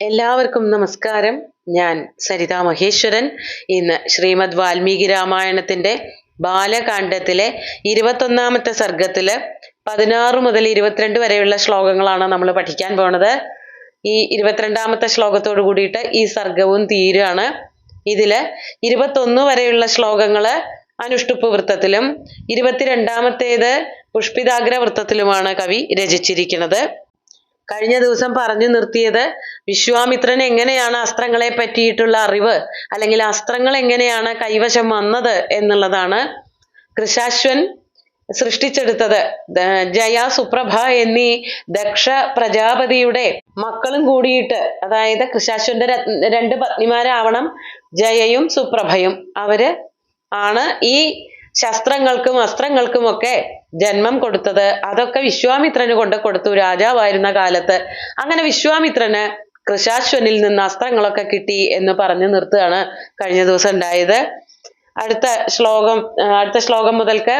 എല്ലാവർക്കും നമസ്കാരം. ഞാൻ സരിത മഹേശ്വരൻ. ഇന്ന് ശ്രീമദ് വാൽമീകി രാമായണത്തിന്റെ ബാലകാണ്ഡത്തിലെ 21ാമത്തെ സർഗത്തില് 16 മുതൽ 22 വരെയുള്ള ശ്ലോകങ്ങളാണ് നമ്മൾ പഠിക്കാൻ പോണത്. ഈ 22ാമത്തെ ശ്ലോകത്തോട് കൂടിയിട്ട് ഈ സർഗവും തീരാണ്. ഇതില് 21 വരെയുള്ള ശ്ലോകങ്ങള് അനുഷ്ടുപ്പ് വൃത്തത്തിലും 22ാമത്തേത് പുഷ്പിതാഗ്ര വൃത്തത്തിലുമാണ് കവി രചിച്ചിരിക്കുന്നത്. കഴിഞ്ഞ ദിവസം പറഞ്ഞു നിർത്തിയത് വിശ്വാമിത്രൻ എങ്ങനെയാണ് അസ്ത്രങ്ങളെ പറ്റിയിട്ടുള്ള അറിവ് അല്ലെങ്കിൽ അസ്ത്രങ്ങൾ എങ്ങനെയാണ് കൈവശം വന്നത് എന്നുള്ളതാണ്. കൃശാശ്വൻ സൃഷ്ടിച്ചെടുത്തത് ജയ, സുപ്രഭ എന്നീ ദക്ഷ പ്രജാപതിയുടെ മക്കളും കൂടിയിട്ട്, അതായത് കൃശാശ്വന്റെ 2 പത്നിമാരാവണം ജയയും സുപ്രഭയും. അവര് ആണ് ഈ ശസ്ത്രങ്ങൾക്കും അസ്ത്രങ്ങൾക്കും ഒക്കെ ജന്മം കൊടുത്തത്. അതൊക്കെ വിശ്വാമിത്രന് കൊണ്ട് കൊടുത്തു രാജാവായിരുന്ന കാലത്ത്. അങ്ങനെ വിശ്വാമിത്രന് കൃശാശ്വനിൽ നിന്ന് അസ്ത്രങ്ങളൊക്കെ കിട്ടി എന്ന് പറഞ്ഞു നിർത്തുകയാണ് കഴിഞ്ഞ ദിവസം ഉണ്ടായത്. അടുത്ത ശ്ലോകം മുതൽക്ക്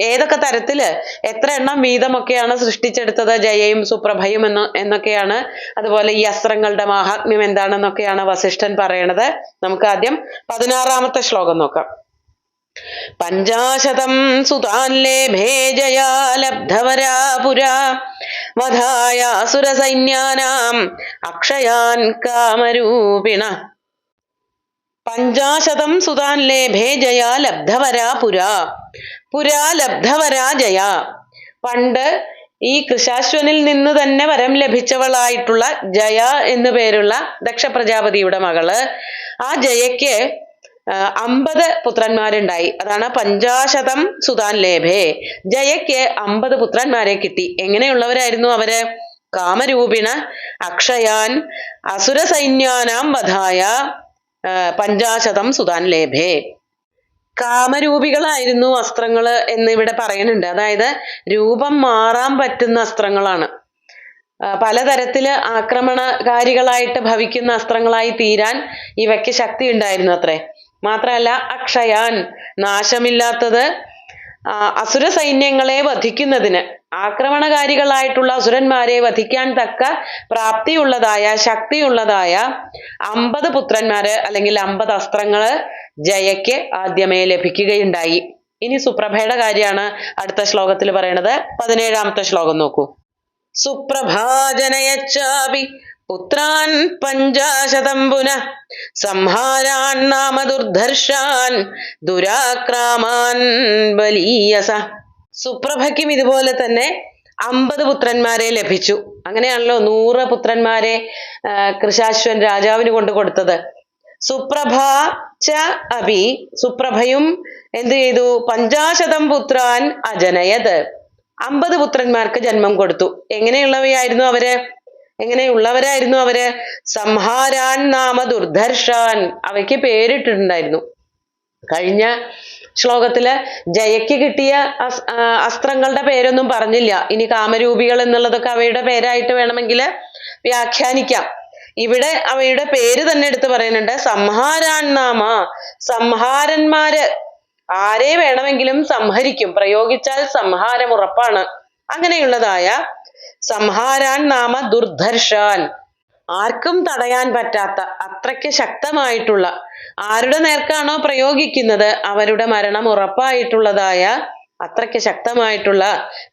ഏതൊക്കെ തരത്തില് എത്ര എണ്ണം വീതമൊക്കെയാണ് സൃഷ്ടിച്ചെടുത്തത് ജയയും സുപ്രഭയും എന്നൊക്കെയാണ്, അതുപോലെ ഈ അസ്ത്രങ്ങളുടെ മാഹാത്മ്യം എന്താണെന്നൊക്കെയാണ് വസിഷ്ഠൻ പറയണത്. നമുക്ക് ആദ്യം 16ാമത്തെ ശ്ലോകം നോക്കാം. പഞ്ചാശതം സുതാൻ ലേഭേ ജയാ ലബ്ധവരാ പുരാ വധായാസുരസൈന്യാനാം അക്ഷയാൻ കാമരൂപിണ. 50 സുതാൻ ലേഭേ ജയാ ലബ്ധവരാ പുരാ. പുരാ ലബ്ധവരാ ജയാ. പണ്ട് ഈ കൃശാശ്വനിൽ നിന്ന് തന്നെ വരം ലഭിച്ചവളായിട്ടുള്ള ജയ എന്നു പേരുള്ള ദക്ഷ പ്രജാപതിയുടെ മകള്, ആ ജയയ്ക്ക് 50 പുത്രന്മാരുണ്ടായി. അതാണ് 50 സുതാൻ ലേഭേ. ജയയ്ക്ക് 50 പുത്രന്മാരെ കിട്ടി. എങ്ങനെയുള്ളവരായിരുന്നു അവര്? കാമരൂപിണ അക്ഷയാൻ അസുരസൈന്യാനാം വധായ 50 സുതാൻ ലേഭേ. കാമരൂപികളായിരുന്നു അസ്ത്രങ്ങള് എന്ന് ഇവിടെ പറയുന്നുണ്ട്. അതായത് രൂപം മാറാൻ പറ്റുന്ന അസ്ത്രങ്ങളാണ്. പലതരത്തില് ആക്രമണകാരികളായിട്ട് ഭവിക്കുന്ന അസ്ത്രങ്ങളായി തീരാൻ ഇവയ്ക്ക് ശക്തി ഉണ്ടായിരുന്നു അത്രേ. മാത്രമല്ല അക്ഷയാൻ, നാശമില്ലാത്തത്. അസുര സൈന്യങ്ങളെ വധിക്കുന്നതിന്, ആക്രമണകാരികളായിട്ടുള്ള അസുരന്മാരെ വധിക്കാൻ തക്ക പ്രാപ്തിയുള്ളതായ ശക്തിയുള്ളതായ 50 പുത്രന്മാര് അല്ലെങ്കിൽ 50 അസ്ത്രങ്ങള് ജയയ്ക്ക് ആദ്യമേ ലഭിക്കുകയുണ്ടായി. ഇനി സുപ്രഭയുടെ കാര്യമാണ് അടുത്ത ശ്ലോകത്തിൽ പറയണത്. 17ാമത്തെ ശ്ലോകം നോക്കൂ. സുപ്രഭാജനയച്ചാപി പുത്രാൻ 50 പുനഃ സംഹാരാൻ നാമ ദുർധർഷാൻ ദുരാക്രാമാൻ ബലീയസ. സുപ്രഭയ്ക്കും ഇതുപോലെ തന്നെ 50 പുത്രന്മാരെ ലഭിച്ചു. അങ്ങനെയാണല്ലോ 100 പുത്രന്മാരെ കൃശാശ്വൻ രാജാവിന് കൊണ്ട് കൊടുത്തത്. സുപ്രഭ ച അഭി. സുപ്രഭയും എന്ത് ചെയ്തു? 50 പുത്രാൻ അജനയത്. 50 പുത്രന്മാർക്ക് ജന്മം കൊടുത്തു. എങ്ങനെയുള്ളവരായിരുന്നു അവര്? സംഹാരാൻ നാമ ദുർധർഷാൻ. അവയ്ക്ക് പേരിട്ടിട്ടുണ്ടായിരുന്നു. കഴിഞ്ഞ ശ്ലോകത്തില് ജയയ്ക്ക് കിട്ടിയ അസ്ത്രങ്ങളുടെ പേരൊന്നും പറഞ്ഞില്ല. ഇനി കാമരൂപികൾ എന്നുള്ളതൊക്കെ അവയുടെ പേരായിട്ട് വേണമെങ്കിൽ വ്യാഖ്യാനിക്കാം. ഇവിടെ അവയുടെ പേര് തന്നെ എടുത്ത് പറയുന്നുണ്ട്. സംഹാരാൻ നാമ. സംഹാരന്മാര്. ആരെ വേണമെങ്കിലും സംഹരിക്കും. പ്രയോഗിച്ചാൽ സംഹാരം ഉറപ്പാണ്. അങ്ങനെയുള്ളതായ സംഹാരാൻ നാമ ദുർധർഷാൻ. ആർക്കും തടയാൻ പറ്റാത്ത അത്രയ്ക്ക് ശക്തമായിട്ടുള്ള, ആരുടെ നേർക്കാണോ പ്രയോഗിക്കുന്നത് അവരുടെ മരണം ഉറപ്പായിട്ടുള്ളതായ അത്രയ്ക്ക് ശക്തമായിട്ടുള്ള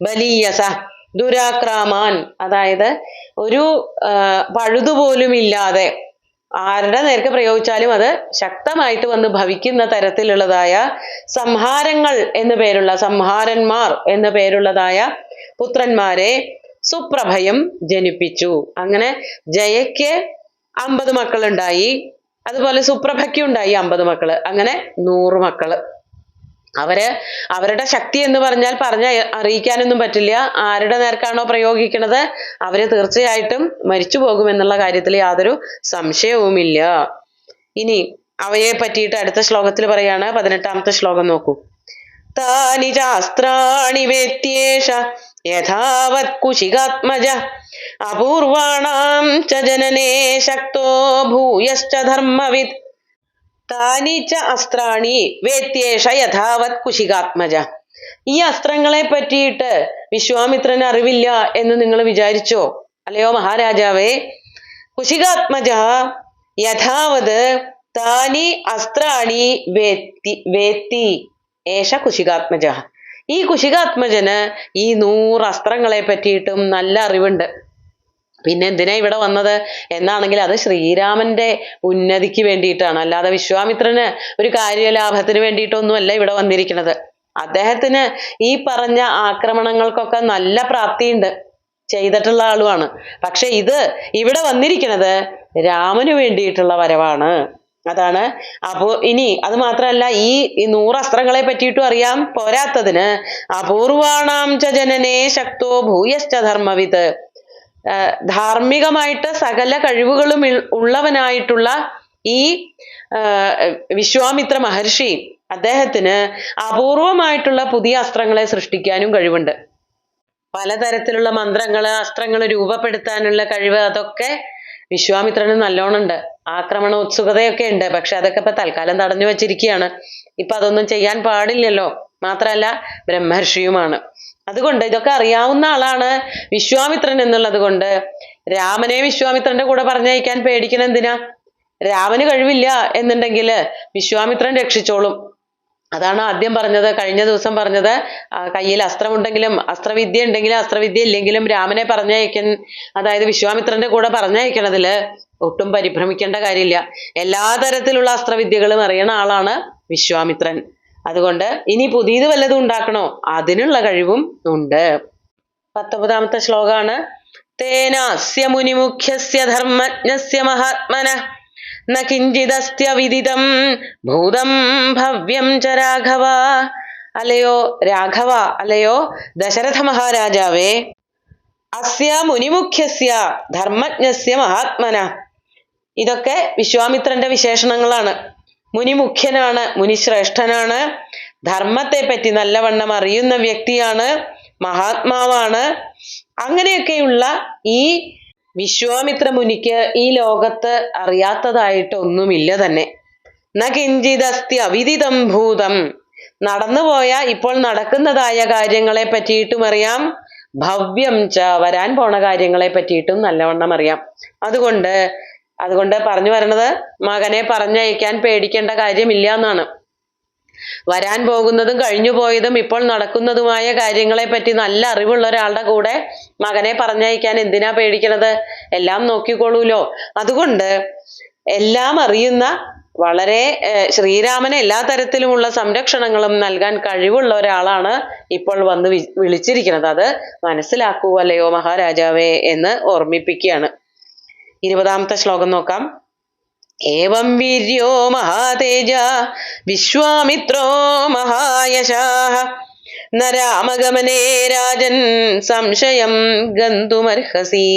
ബലീയസ ദുരാക്രാമാൻ. അതായത് ഒരു പഴുതുപോലും ഇല്ലാതെ ആരുടെ നേർക്ക് പ്രയോഗിച്ചാലും അത് ശക്തമായിട്ട് വന്ന് ഭവിക്കുന്ന തരത്തിലുള്ളതായ സംഹാരങ്ങൾ എന്നു പേരുള്ള, സംഹാരന്മാർ എന്നു പേരുള്ളതായ പുത്രന്മാരെ സുപ്രഭയും ജനിപ്പിച്ചു. അങ്ങനെ ജയയ്ക്ക് 50 മക്കളുണ്ടായി. അതുപോലെ സുപ്രഭയ്ക്കും ഉണ്ടായി 50 മക്കള്. അങ്ങനെ 100 മക്കള്. അവരുടെ ശക്തി എന്ന് പറഞ്ഞാൽ അറിയിക്കാനൊന്നും പറ്റില്ല. ആരുടെ നേർക്കാണോ പ്രയോഗിക്കുന്നത് അവര് തീർച്ചയായിട്ടും മരിച്ചു പോകുമെന്നുള്ള കാര്യത്തിൽ യാതൊരു സംശയവുമില്ല. ഇനി അവയെ പറ്റിയിട്ട് അടുത്ത ശ്ലോകത്തിൽ പറയാണ്. 18ാമത്തെ ശ്ലോകം നോക്കൂ. താനി ശാസ്ത്രാണി വേത്യേഷ യഥാവത് കുശികാത്മജ അപൂർവാണാം ച ജനനേ ശക്തോ ഭൂയശ്ച ധർമ്മവിദ്. താനി ച അസ്ത്രാണി വേത്യേഷ യഥാവത് കുശികാത്മജ. ഈ അസ്ത്രങ്ങളെ പറ്റിയിട്ട് വിശ്വാമിത്രന് അറിവില്ല എന്ന് നിങ്ങൾ വിചാരിച്ചോ? അല്ലയോ മഹാരാജാവേ, കുശികാത്മജ യഥാവത് താനി അസ്ത്രാണി വേത്തി ഏഷ കുശികാത്മജ. ഈ കുശികാത്മജന് ഈ 100 അസ്ത്രങ്ങളെ പറ്റിയിട്ടും നല്ല അറിവുണ്ട്. പിന്നെ എന്തിനാ ഇവിടെ വന്നത് എന്നാണെങ്കിൽ അത് ശ്രീരാമന്റെ ഉന്നതിക്ക് വേണ്ടിയിട്ടാണ്, അല്ലാതെ വിശ്വാമിത്രന് ഒരു കാര്യലാഭത്തിന് വേണ്ടിയിട്ടൊന്നുമല്ല ഇവിടെ വന്നിരിക്കുന്നത്. അദ്ദേഹത്തിന് ഈ പറഞ്ഞ ആക്രമണങ്ങൾക്കൊക്കെ നല്ല പ്രാപ്തിയുണ്ട്, ചെയ്തിട്ടുള്ള ആളുമാണ്. പക്ഷെ ഇവിടെ വന്നിരിക്കുന്നത് രാമന് വേണ്ടിയിട്ടുള്ള വരവാണ്. അതാണ്. അപ്പോ ഇനി അത് മാത്രമല്ല, ഈ 100 അസ്ത്രങ്ങളെ പറ്റിയിട്ടും അറിയാം. പോരാത്തതിന് അപൂർവാണാം ച ജനനേ ശക്തോ ഭൂയശ്ച ധർമ്മവിത്, ധാർമ്മികമായിട്ട് സകല കഴിവുകളും ഉള്ളവനായിട്ടുള്ള ഈ വിശ്വാമിത്ര മഹർഷി, അദ്ദേഹത്തിന് അപൂർവമായിട്ടുള്ള പുതിയ അസ്ത്രങ്ങളെ സൃഷ്ടിക്കാനും കഴിവുണ്ട്. പലതരത്തിലുള്ള മന്ത്രങ്ങള് അസ്ത്രങ്ങൾ രൂപപ്പെടുത്താനുള്ള കഴിവ് അതൊക്കെ വിശ്വാമിത്രന് നല്ലോണമുണ്ട്. ആക്രമണ ഉത്സുകതയൊക്കെ ഉണ്ട്. പക്ഷെ അതൊക്കെ ഇപ്പൊ തൽക്കാലം തടഞ്ഞു വച്ചിരിക്കുകയാണ്. ഇപ്പൊ അതൊന്നും ചെയ്യാൻ പാടില്ലല്ലോ. മാത്രല്ല ബ്രഹ്മർഷിയുമാണ്. അതുകൊണ്ട് ഇതൊക്കെ അറിയാവുന്ന ആളാണ് വിശ്വാമിത്രൻ എന്നുള്ളത് കൊണ്ട് രാമനെ വിശ്വാമിത്രന്റെ കൂടെ പറഞ്ഞയക്കാൻ പേടിക്കണ എന്തിനാ? രാമന് കഴിവില്ല എന്നുണ്ടെങ്കിൽ വിശ്വാമിത്രൻ രക്ഷിച്ചോളും. അതാണ് ആദ്യം പറഞ്ഞത്, കഴിഞ്ഞ ദിവസം പറഞ്ഞത്. കയ്യിൽ അസ്ത്രമുണ്ടെങ്കിലും അസ്ത്രവിദ്യ ഉണ്ടെങ്കിലും അസ്ത്രവിദ്യ ഇല്ലെങ്കിലും രാമനെ പറഞ്ഞയക്കാൻ, അതായത് വിശ്വാമിത്രന്റെ കൂടെ പറഞ്ഞയക്കണതില് ഒട്ടും പരിഭ്രമിക്കേണ്ട കാര്യമില്ല. എല്ലാ തരത്തിലുള്ള അസ്ത്രവിദ്യകളും അറിയണ ആളാണ് വിശ്വാമിത്രൻ. അതുകൊണ്ട് ഇനി പുതിയത് വല്ലതും ഉണ്ടാക്കണോ, അതിനുള്ള കഴിവും ഉണ്ട്. 19ാമത്തെ ശ്ലോകമാണ്. തേനാസ്യ മുനിമുഖ്യസ്യ ധർമ്മജ്ഞസ്യ മഹാത്മന ന കിഞ്ചിദസ്ത്യ വിദിതം ഭൂതം ഭവ്യം ച രാഘവ. അല്ലയോ രാഘവ, അല്ലയോ ദശരഥ മഹാരാജാവേ, അസ്യ മുനിമുഖ്യസ്യ ധർമ്മജ്ഞസ്യ മഹാത്മന, ഇതൊക്കെ വിശ്വാമിത്രന്റെ വിശേഷണങ്ങളാണ്. മുനിമുഖ്യനാണ്, മുനിശ്രേഷ്ഠനാണ്, ധർമ്മത്തെ പറ്റി നല്ലവണ്ണം അറിയുന്ന വ്യക്തിയാണ്, മഹാത്മാവാണ്. അങ്ങനെയൊക്കെയുള്ള ഈ വിശ്വാമിത്ര മുനിക്ക് ഈ ലോകത്ത് അറിയാത്തതായിട്ടൊന്നുമില്ല തന്നെ. ന കിഞ്ചിദസ്തി അവിദിതം ഭൂതം, നടന്നുപോയ ഇപ്പോൾ നടക്കുന്നതായ കാര്യങ്ങളെ പറ്റിയിട്ടും അറിയാം. ഭവ്യം ച, വരാൻ പോണ കാര്യങ്ങളെ പറ്റിയിട്ടും നല്ലവണ്ണം അറിയാം. അതുകൊണ്ട് പറഞ്ഞു വരണത് മകനെ പറഞ്ഞയക്കാൻ പേടിക്കേണ്ട കാര്യമില്ല എന്നാണ്. വരാൻ പോകുന്നതും കഴിഞ്ഞു പോയതും ഇപ്പോൾ നടക്കുന്നതുമായ കാര്യങ്ങളെ പറ്റി നല്ല അറിവുള്ള ഒരാളുടെ കൂടെ മകനെ പറഞ്ഞയക്കാൻ എന്തിനാ പേടിക്കണത്? എല്ലാം നോക്കിക്കോളൂലോ. അതുകൊണ്ട് എല്ലാം അറിയുന്ന, വളരെ ശ്രീരാമന് എല്ലാ തരത്തിലുമുള്ള സംരക്ഷണങ്ങളും നൽകാൻ കഴിവുള്ള ഒരാളാണ് ഇപ്പോൾ വന്ന് വിളിച്ചിരിക്കുന്നത്. അത് മനസ്സിലാക്കൂ അല്ലയോ മഹാരാജാവേ എന്ന് ഓർമ്മിപ്പിക്കുകയാണ്. 20ാമത്തെ ശ്ലോകം നോക്കാം. ഏവം വീര്യോ മഹാതേജ വിശ്വാമിത്രോ മഹായശാഃ ന രാമഗമനേ രാജൻ സംശയം ഗന്തുമർഹസി.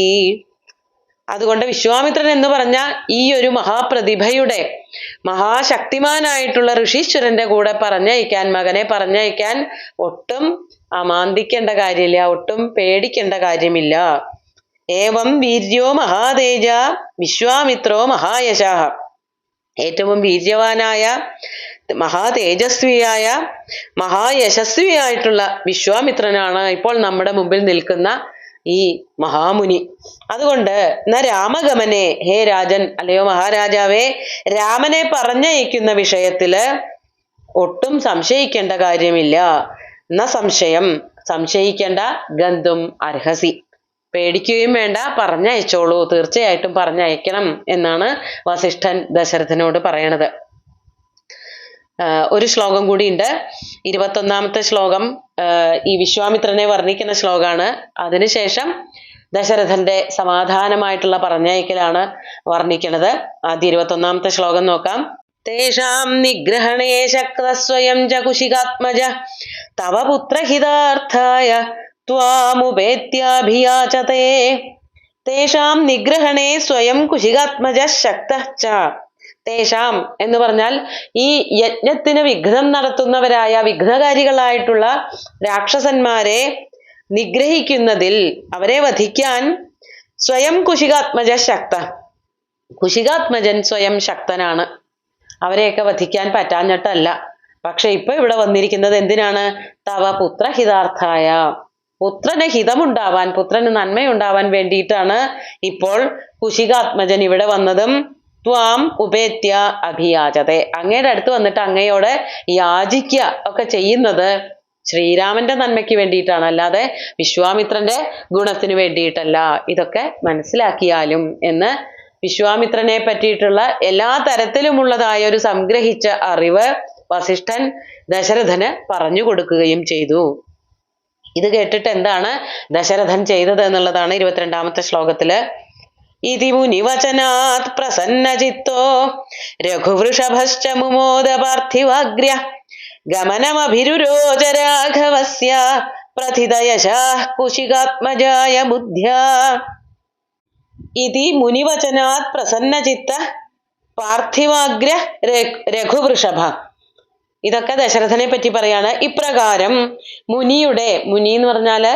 അതുകൊണ്ട് വിശ്വാമിത്രൻ എന്ന് പറഞ്ഞ ഈ ഒരു മഹാപ്രതിഭയുടെ, മഹാശക്തിമാനായിട്ടുള്ള ഋഷീശ്വരന്റെ കൂടെ മകനെ പറഞ്ഞയക്കാൻ ഒട്ടും അമാന്തിക്കേണ്ട കാര്യമില്ല, ഒട്ടും പേടിക്കേണ്ട കാര്യമില്ല. ഏവം വീര്യോ മഹാതേജ വിശ്വാമിത്രോ മഹായശാഃ, ഏറ്റവും വീര്യവാനായ, മഹാതേജസ്വിയായ, മഹായശസ്വിയായിട്ടുള്ള വിശ്വാമിത്രനാണ് ഇപ്പോൾ നമ്മുടെ മുമ്പിൽ നിൽക്കുന്ന ഈ മഹാമുനി. അതുകൊണ്ട് ന രാമഗമനെ, ഹേ രാജൻ, അല്ലയോ മഹാരാജാവേ, രാമനെ പറഞ്ഞയക്കുന്ന വിഷയത്തില് ഒട്ടും സംശയിക്കേണ്ട കാര്യമില്ല. ന സംശയം, സംശയിക്കേണ്ട, ഗന്തും അർഹസി, പേടിക്കുകയും വേണ്ട, പറഞ്ഞയച്ചോളൂ, തീർച്ചയായിട്ടും പറഞ്ഞയക്കണം എന്നാണ് വസിഷ്ഠൻ ദശരഥനോട് പറയണത്. ഒരു ശ്ലോകം കൂടിയുണ്ട്. 21ാമത്തെ ശ്ലോകം ഈ വിശ്വാമിത്രനെ വർണ്ണിക്കുന്ന ശ്ലോകമാണ്. അതിനുശേഷം ദശരഥന്റെ സമാധാനമായിട്ടുള്ള പറഞ്ഞയക്കലാണ് വർണ്ണിക്കുന്നത്. ആദ്യം 21ാമത്തെ ശ്ലോകം നോക്കാം. തേഷാം നിഗ്രഹണേ ശക്തഃ സ്വയം ച കുശികാത്മജ തവ പുത്രഹിതാർത്ഥായ ത്വാമുപേത്യാഭിയാചതേ. തേഷാം നിഗ്രഹണേ സ്വയം കുശികാത്മജ ശക്തഃ ച. തേഷാം എന്ന് പറഞ്ഞാൽ ഈ യജ്ഞത്തിന് വിഘ്നം നടത്തുന്നവരായ, വിഘ്നകാരികളായിട്ടുള്ള രാക്ഷസന്മാരെ നിഗ്രഹിക്കുന്നതിൽ, അവരെ വധിക്കാൻ സ്വയം കുശികാത്മജ ശക്ത, കുശികാത്മജൻ സ്വയം ശക്തനാണ്. അവരെയൊക്കെ വധിക്കാൻ പറ്റാഞ്ഞിട്ടല്ല. പക്ഷെ ഇപ്പൊ ഇവിടെ വന്നിരിക്കുന്നത് എന്തിനാണ്? തവ പുത്രഹിതാർത്ഥായ, പുത്രന് ഹിതമുണ്ടാവാൻ, പുത്രന് നന്മയുണ്ടാവാൻ വേണ്ടിയിട്ടാണ് ഇപ്പോൾ കുശികാത്മജൻ ഇവിടെ വന്നതും ത്വാം ഉപേത്യ അഭിയാചതെ, അങ്ങയുടെ അടുത്ത് വന്നിട്ട് അങ്ങയോട് യാചിക്കുക ഒക്കെ ചെയ്യുന്നത് ശ്രീരാമന്റെ നന്മയ്ക്ക് വേണ്ടിയിട്ടാണ്, അല്ലാതെ വിശ്വാമിത്രന്റെ ഗുണത്തിന് വേണ്ടിയിട്ടല്ല. ഇതൊക്കെ മനസ്സിലാക്കിയാലും എന്ന് വിശ്വാമിത്രനെ പറ്റിയിട്ടുള്ള എല്ലാ തരത്തിലുമുള്ളതായ ഒരു സംഗ്രഹിച്ച അറിവ് വസിഷ്ഠൻ ദശരഥന് പറഞ്ഞു കൊടുക്കുകയും ചെയ്തു. ഇത് കേട്ടിട്ട് എന്താണ് ദശരഥൻ ചെയ്തത് എന്നുള്ളതാണ് 22ാമത്തെ ശ്ലോകത്തില്. ഇതി മുനിവചനാത് പ്രസന്നചിത്തോ രഘുവൃഷഭശ്ച മുമോദ പാർത്ഥിവാഗ്ര്യ ഗമനമഭിരുരോച രാഘവസ്യ പ്രഥിതയശഃ കുശികാത്മജായ ബുദ്ധ്യാ. ഇതി മുനിവചനാത് പ്രസന്നചിത്ത പാർത്ഥിവാഗ്ര രഘുവൃഷഭ. ഇതൊക്കെ ദശരഥനെ പറ്റി പറയാണ്. ഇപ്രകാരം മുനിയുടെ, മുനി എന്ന് പറഞ്ഞാല്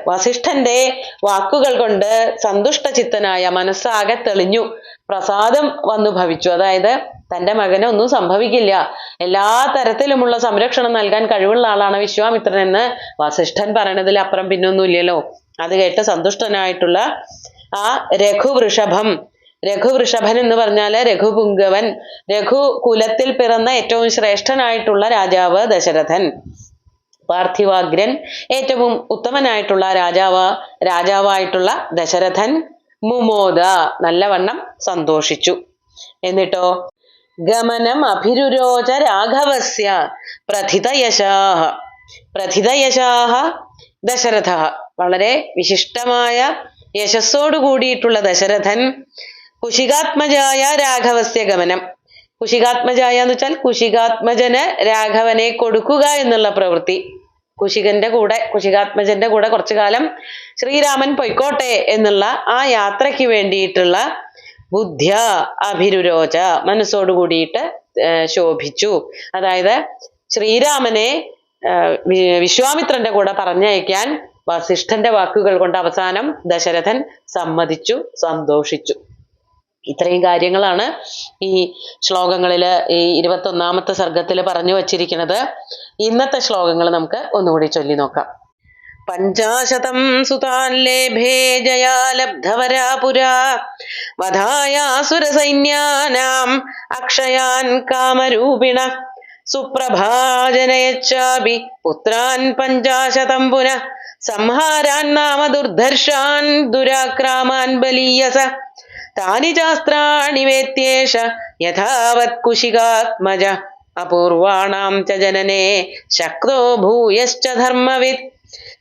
വസിഷ്ഠന്റെ വാക്കുകൾ കൊണ്ട് സന്തുഷ്ടചിത്തനായ, മനസ്സാകെ തെളിഞ്ഞു, പ്രസാദം വന്നു ഭവിച്ചു. അതായത് തന്റെ മകന് ഒന്നും സംഭവിക്കില്ല, എല്ലാ തരത്തിലുമുള്ള സംരക്ഷണം നൽകാൻ കഴിവുള്ള ആളാണ് വിശ്വാമിത്രൻ എന്ന് വസിഷ്ഠൻ പറയണതിൽ അപ്പുറം പിന്നൊന്നുമില്ലല്ലോ. അത് കേട്ട് സന്തുഷ്ടനായിട്ടുള്ള ആ രഘുവൃഷഭൻ എന്ന് പറഞ്ഞാല് രഘുപുങ്കവൻ, രഘുകുലത്തിൽ പിറന്ന ഏറ്റവും ശ്രേഷ്ഠനായിട്ടുള്ള രാജാവ് ദശരഥൻ, പാർത്ഥിവാഗ്രൻ ഏറ്റവും ഉത്തമനായിട്ടുള്ള രാജാവായിട്ടുള്ള ദശരഥൻ മുമോദ നല്ലവണ്ണം സന്തോഷിച്ചു. എന്നിട്ടോ ഗമനം അഭിരുരോച രാഘവസ്യ പ്രഥിതയശാഹ ദശരഥ. വളരെ വിശിഷ്ടമായ യശസ്സോടു കൂടിയിട്ടുള്ള ദശരഥൻ കുശികാത്മജായ രാഘവസ്യ ഗമനം. കുശികാത്മജായ എന്ന് വെച്ചാൽ കുശികാത്മജന് രാഘവനെ കൊടുക്കുക എന്നുള്ള പ്രവൃത്തി. കുശികാത്മജന്റെ കൂടെ കുറച്ചു കാലം ശ്രീരാമൻ പൊയ്ക്കോട്ടെ എന്നുള്ള ആ യാത്രയ്ക്ക് വേണ്ടിയിട്ടുള്ള ബുദ്ധ്യ അഭിരുരോച, മനസ്സോടു കൂടിയിട്ട് ശോഭിച്ചു. അതായത് ശ്രീരാമനെ വിശ്വാമിത്രന്റെ കൂടെ പറഞ്ഞയക്കാൻ വസിഷ്ഠന്റെ വാക്കുകൾ കൊണ്ട് അവസാനം ദശരഥൻ സമ്മതിച്ചു, സന്തോഷിച്ചു. ഇത്രയും കാര്യങ്ങളാണ് ഈ ശ്ലോകങ്ങളില്, ഈ 21ാമത്തെ സർഗത്തില് പറഞ്ഞു വച്ചിരിക്കുന്നത്. ഇന്നത്തെ ശ്ലോകങ്ങൾ നമുക്ക് ഒന്നുകൂടി ചൊല്ലി നോക്കാം. 50 സുതാൻ ലേഭേ ജയാ ലബ്ധവരാ പുരാ വധായാസുരസൈന്യാനാം അക്ഷയാൻ കാമരൂപിണ സുപ്രഭാജനയച്ചാപി പുത്രാൻ 50 പുനഃ സംഹാരാൻ നാമ ദുർധർഷാൻ ദുരാക്രാമാൻ ബലീയസ താനി ശാസ്ത്രാണി വേത്യേഷ യഥാവത് കുശികാത്മജ അപൂർവാണാം ച ജനനേ ശക്തോ ഭൂയശ്ച ധർമ്മവിത്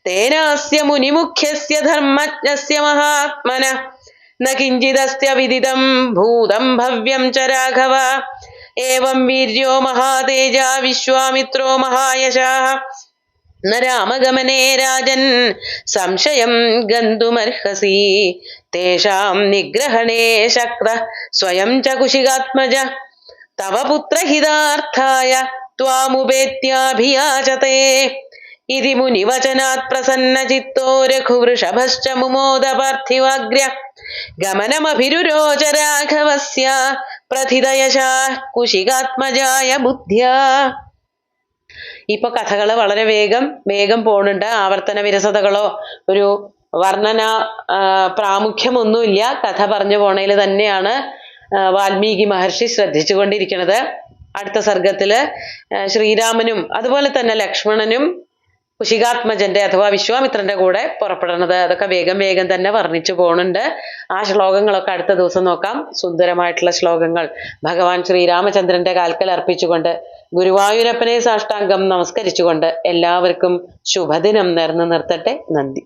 തേനാസ്യ മുനിമുഖ്യസ്യ ധർമ്മജ്ഞസ്യ മഹാത്മനഃ ന കിഞ്ചിദസ്യ വിദിതം ഭൂതം ഭവ്യം ച രാഘവ ഏവം വീര്യോ മഹാതേജ വിശ്വാമിത്രോ മഹായശഃ ന രാമഗമനേ രാജൻ സംശയം ഗന്തുമർഹസി തേഷാം നിഗ്രഹണേ ശക്തഃ സ്വയം ച കുശികാത്മജ തവ പുത്രഹിതാർത്ഥായ ത്വാമുപേത്യാഭിയാചതേ. ഇതി മുനിവചനാത് പ്രസന്നചിത്തോ രഘുവൃഷഭശ്ച മുമോദ പാർത്ഥിവാഗ്ര്യ ഗമനമഭിരുരോച രാഘവസ്യ പ്രഥിതയശഃ കുശികാത്മജായ ബുദ്ധ്യാ. ഇപ്പൊ കഥകള് വളരെ വേഗം പോണുണ്ട്. ആവർത്തന വിരസതകളോ ഒരു വർണ്ണന പ്രാമുഖ്യമൊന്നുമില്ല. കഥ പറഞ്ഞു പോണേല് തന്നെയാണ് വാൽമീകി മഹർഷി ശ്രദ്ധിച്ചുകൊണ്ടിരിക്കുന്നത്. അടുത്ത സർഗത്തില് ശ്രീരാമനും അതുപോലെ തന്നെ ലക്ഷ്മണനും കുശികാത്മജന്റെ അഥവാ വിശ്വാമിത്രന്റെ കൂടെ പുറപ്പെടുന്നത്, അതൊക്കെ വേഗം തന്നെ വർണ്ണിച്ചു പോണുണ്ട്. ആ ശ്ലോകങ്ങളൊക്കെ അടുത്ത ദിവസം നോക്കാം. സുന്ദരമായിട്ടുള്ള ശ്ലോകങ്ങൾ ഭഗവാൻ ശ്രീരാമചന്ദ്രന്റെ കാൽക്കൽ അർപ്പിച്ചുകൊണ്ട് ഗുരുവായൂരപ്പനെ സാഷ്ടാംഗം നമസ്കരിച്ചുകൊണ്ട് എല്ലാവർക്കും ശുഭദിനം നേർന്നു നിർത്തട്ടെ. നന്ദി.